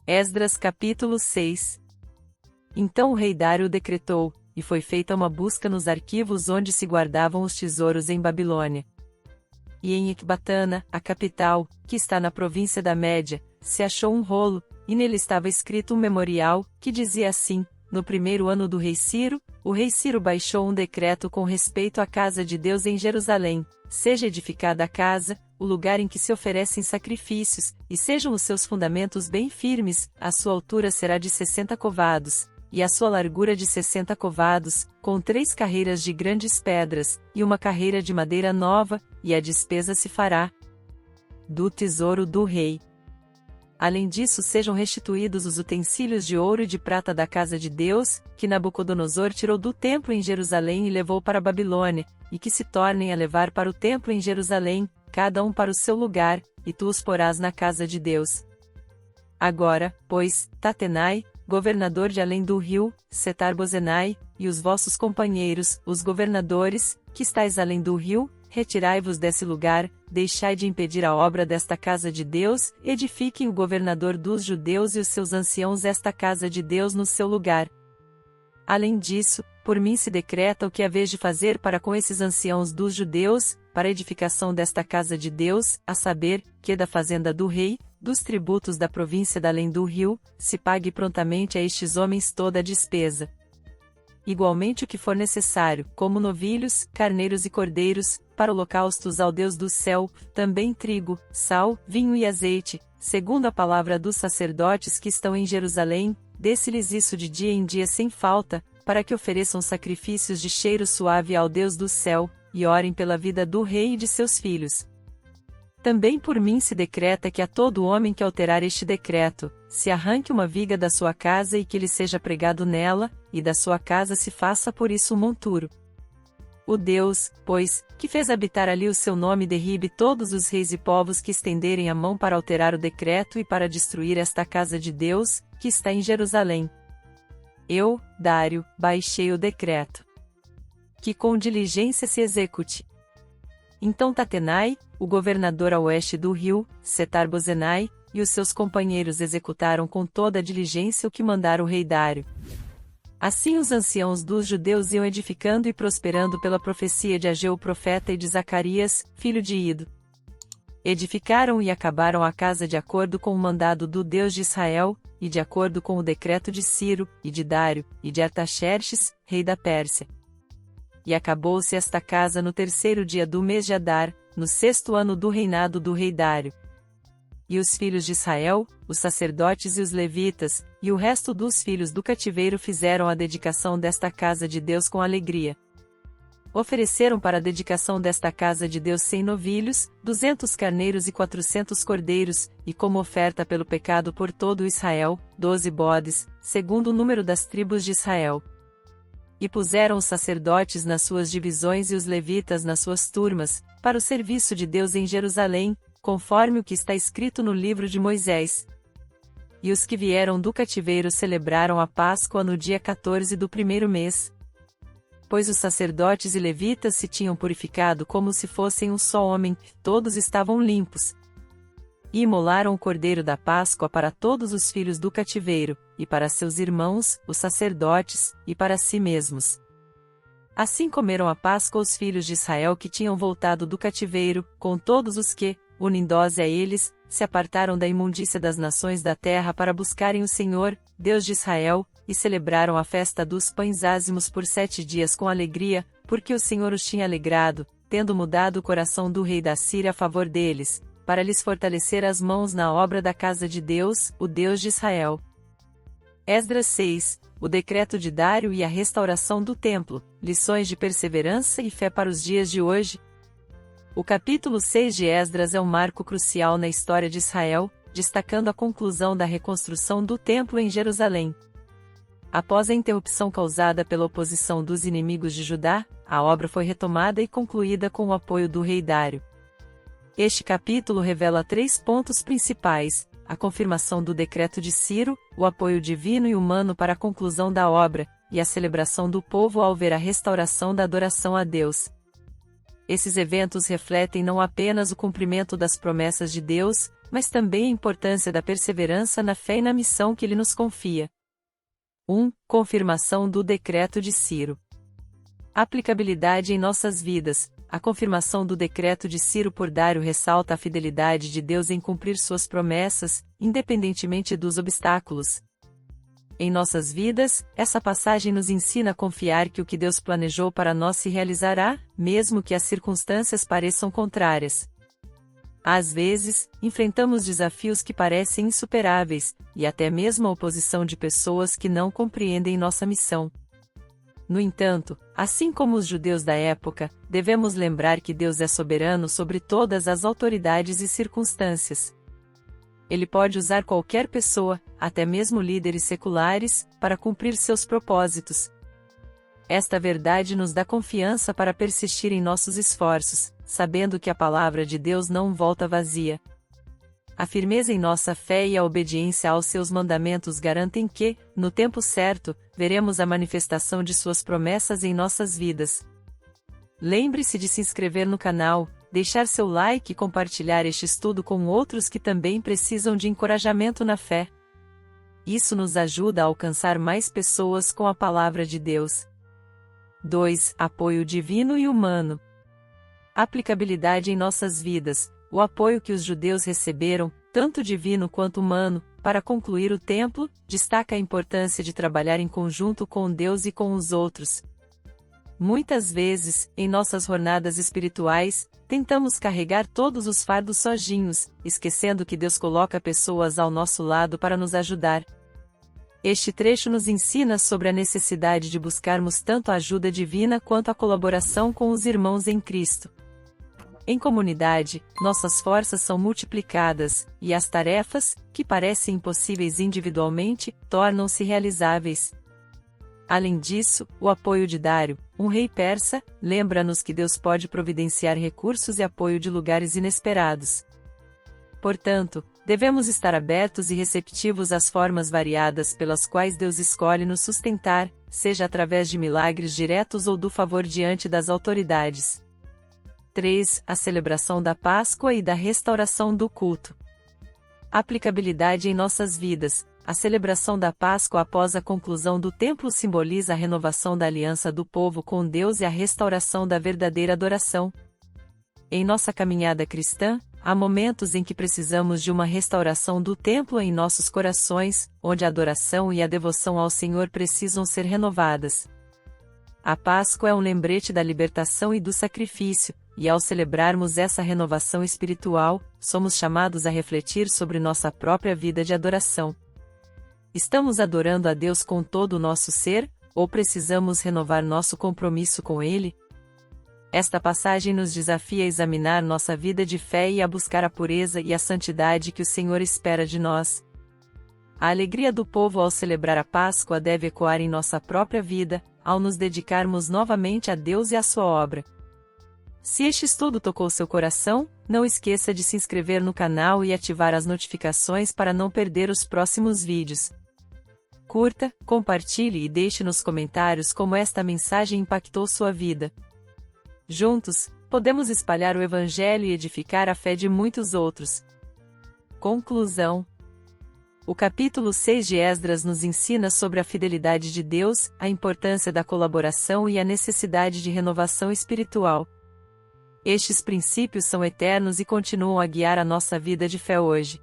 Esdras capítulo 6. Então o rei Dário decretou, e foi feita uma busca nos arquivos onde se guardavam os tesouros em Babilônia. E em Ecbatana, a capital, que está na província da Média, se achou um rolo, e nele estava escrito um memorial, que dizia assim: no primeiro ano do rei Ciro, o rei Ciro baixou um decreto com respeito à casa de Deus em Jerusalém: seja edificada a casa, o lugar em que se oferecem sacrifícios, e sejam os seus fundamentos bem firmes, a sua altura será de 60 covados, e a sua largura de 60 covados, com 3 carreiras de grandes pedras, e uma carreira de madeira nova, e a despesa se fará do tesouro do rei. Além disso, sejam restituídos os utensílios de ouro e de prata da casa de Deus, que Nabucodonosor tirou do templo em Jerusalém e levou para a Babilônia, e que se tornem a levar para o templo em Jerusalém, cada um para o seu lugar, e tu os porás na casa de Deus. Agora, pois, Tatenai, governador de além do rio, Setar-Bozenai, e os vossos companheiros, os governadores, que estáis além do rio, retirai-vos desse lugar, deixai de impedir a obra desta casa de Deus, edifiquem o governador dos judeus e os seus anciãos esta casa de Deus no seu lugar. Além disso, por mim se decreta o que haveis de fazer para com esses anciãos dos judeus, para a edificação desta casa de Deus, a saber, que da fazenda do rei, dos tributos da província da além do rio, se pague prontamente a estes homens toda a despesa. Igualmente o que for necessário, como novilhos, carneiros e cordeiros, para holocaustos ao Deus do céu, também trigo, sal, vinho e azeite, segundo a palavra dos sacerdotes que estão em Jerusalém, dê-se-lhes isso de dia em dia sem falta, para que ofereçam sacrifícios de cheiro suave ao Deus do céu, e orem pela vida do rei e de seus filhos. Também por mim se decreta que a todo homem que alterar este decreto, se arranque uma viga da sua casa e que lhe seja pregado nela, e da sua casa se faça por isso um monturo. O Deus, pois, que fez habitar ali o seu nome derribe todos os reis e povos que estenderem a mão para alterar o decreto e para destruir esta casa de Deus, que está em Jerusalém. Eu, Dário, baixei o decreto. Que com diligência se execute. Então Tatenai, o governador a oeste do rio, Setar-Bozenai, e os seus companheiros executaram com toda a diligência o que mandara o rei Dário. Assim os anciãos dos judeus iam edificando e prosperando pela profecia de Ageu o profeta e de Zacarias, filho de Ido. Edificaram e acabaram a casa de acordo com o mandado do Deus de Israel, e de acordo com o decreto de Ciro, e de Dário, e de Artaxerxes, rei da Pérsia. E acabou-se esta casa no 3º dia do mês de Adar, no 6º ano do reinado do rei Dário. E os filhos de Israel, os sacerdotes e os levitas, e o resto dos filhos do cativeiro fizeram a dedicação desta casa de Deus com alegria. Ofereceram para a dedicação desta casa de Deus 100 novilhos, 200 carneiros e 400 cordeiros, e como oferta pelo pecado por todo o Israel, 12 bodes, segundo o número das tribos de Israel. E puseram os sacerdotes nas suas divisões e os levitas nas suas turmas, para o serviço de Deus em Jerusalém, conforme o que está escrito no livro de Moisés. E os que vieram do cativeiro celebraram a Páscoa no dia 14 do 1º mês. Pois os sacerdotes e levitas se tinham purificado como se fossem um só homem, todos estavam limpos. E imolaram o cordeiro da Páscoa para todos os filhos do cativeiro, e para seus irmãos, os sacerdotes, e para si mesmos. Assim comeram a Páscoa os filhos de Israel que tinham voltado do cativeiro, com todos os que, unindo-se a eles, se apartaram da imundícia das nações da terra para buscarem o Senhor, Deus de Israel, e celebraram a festa dos pães ázimos por 7 dias com alegria, porque o Senhor os tinha alegrado, tendo mudado o coração do rei da Síria a favor deles, para lhes fortalecer as mãos na obra da casa de Deus, o Deus de Israel. Esdras 6, o decreto de Dário e a restauração do templo, lições de perseverança e fé para os dias de hoje. O capítulo 6 de Esdras é um marco crucial na história de Israel, destacando a conclusão da reconstrução do templo em Jerusalém. Após a interrupção causada pela oposição dos inimigos de Judá, a obra foi retomada e concluída com o apoio do rei Dário. Este capítulo revela 3 pontos principais: a confirmação do decreto de Ciro, o apoio divino e humano para a conclusão da obra, e a celebração do povo ao ver a restauração da adoração a Deus. Esses eventos refletem não apenas o cumprimento das promessas de Deus, mas também a importância da perseverança na fé e na missão que Ele nos confia. 1. Confirmação do decreto de Ciro. Aplicabilidade em nossas vidas. A confirmação do decreto de Ciro por Dário ressalta a fidelidade de Deus em cumprir suas promessas, independentemente dos obstáculos. Em nossas vidas, essa passagem nos ensina a confiar que o que Deus planejou para nós se realizará, mesmo que as circunstâncias pareçam contrárias. Às vezes, enfrentamos desafios que parecem insuperáveis, e até mesmo a oposição de pessoas que não compreendem nossa missão. No entanto, assim como os judeus da época, devemos lembrar que Deus é soberano sobre todas as autoridades e circunstâncias. Ele pode usar qualquer pessoa, até mesmo líderes seculares, para cumprir seus propósitos. Esta verdade nos dá confiança para persistir em nossos esforços, sabendo que a palavra de Deus não volta vazia. A firmeza em nossa fé e a obediência aos seus mandamentos garantem que, no tempo certo, veremos a manifestação de suas promessas em nossas vidas. Lembre-se de se inscrever no canal, deixar seu like e compartilhar este estudo com outros que também precisam de encorajamento na fé. Isso nos ajuda a alcançar mais pessoas com a palavra de Deus. 2. Apoio divino e humano. Aplicabilidade em nossas vidas. O apoio que os judeus receberam, tanto divino quanto humano, para concluir o templo, destaca a importância de trabalhar em conjunto com Deus e com os outros. Muitas vezes, em nossas jornadas espirituais, tentamos carregar todos os fardos sozinhos, esquecendo que Deus coloca pessoas ao nosso lado para nos ajudar. Este trecho nos ensina sobre a necessidade de buscarmos tanto a ajuda divina quanto a colaboração com os irmãos em Cristo. Em comunidade, nossas forças são multiplicadas, e as tarefas, que parecem impossíveis individualmente, tornam-se realizáveis. Além disso, o apoio de Dário, um rei persa, lembra-nos que Deus pode providenciar recursos e apoio de lugares inesperados. Portanto, devemos estar abertos e receptivos às formas variadas pelas quais Deus escolhe nos sustentar, seja através de milagres diretos ou do favor diante das autoridades. 3. A celebração da Páscoa e da restauração do culto. Aplicabilidade em nossas vidas. A celebração da Páscoa após a conclusão do templo simboliza a renovação da aliança do povo com Deus e a restauração da verdadeira adoração. Em nossa caminhada cristã, há momentos em que precisamos de uma restauração do templo em nossos corações, onde a adoração e a devoção ao Senhor precisam ser renovadas. A Páscoa é um lembrete da libertação e do sacrifício, e ao celebrarmos essa renovação espiritual, somos chamados a refletir sobre nossa própria vida de adoração. Estamos adorando a Deus com todo o nosso ser, ou precisamos renovar nosso compromisso com Ele? Esta passagem nos desafia a examinar nossa vida de fé e a buscar a pureza e a santidade que o Senhor espera de nós. A alegria do povo ao celebrar a Páscoa deve ecoar em nossa própria vida, ao nos dedicarmos novamente a Deus e à sua obra. Se este estudo tocou seu coração, não esqueça de se inscrever no canal e ativar as notificações para não perder os próximos vídeos. Curta, compartilhe e deixe nos comentários como esta mensagem impactou sua vida. Juntos, podemos espalhar o Evangelho e edificar a fé de muitos outros. Conclusão. O capítulo 6 de Esdras nos ensina sobre a fidelidade de Deus, a importância da colaboração e a necessidade de renovação espiritual. Estes princípios são eternos e continuam a guiar a nossa vida de fé hoje.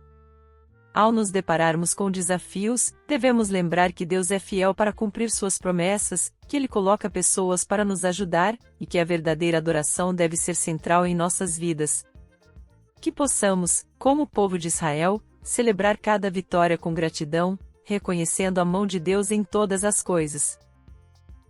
Ao nos depararmos com desafios, devemos lembrar que Deus é fiel para cumprir suas promessas, que Ele coloca pessoas para nos ajudar, e que a verdadeira adoração deve ser central em nossas vidas. Que possamos, como povo de Israel, celebrar cada vitória com gratidão, reconhecendo a mão de Deus em todas as coisas.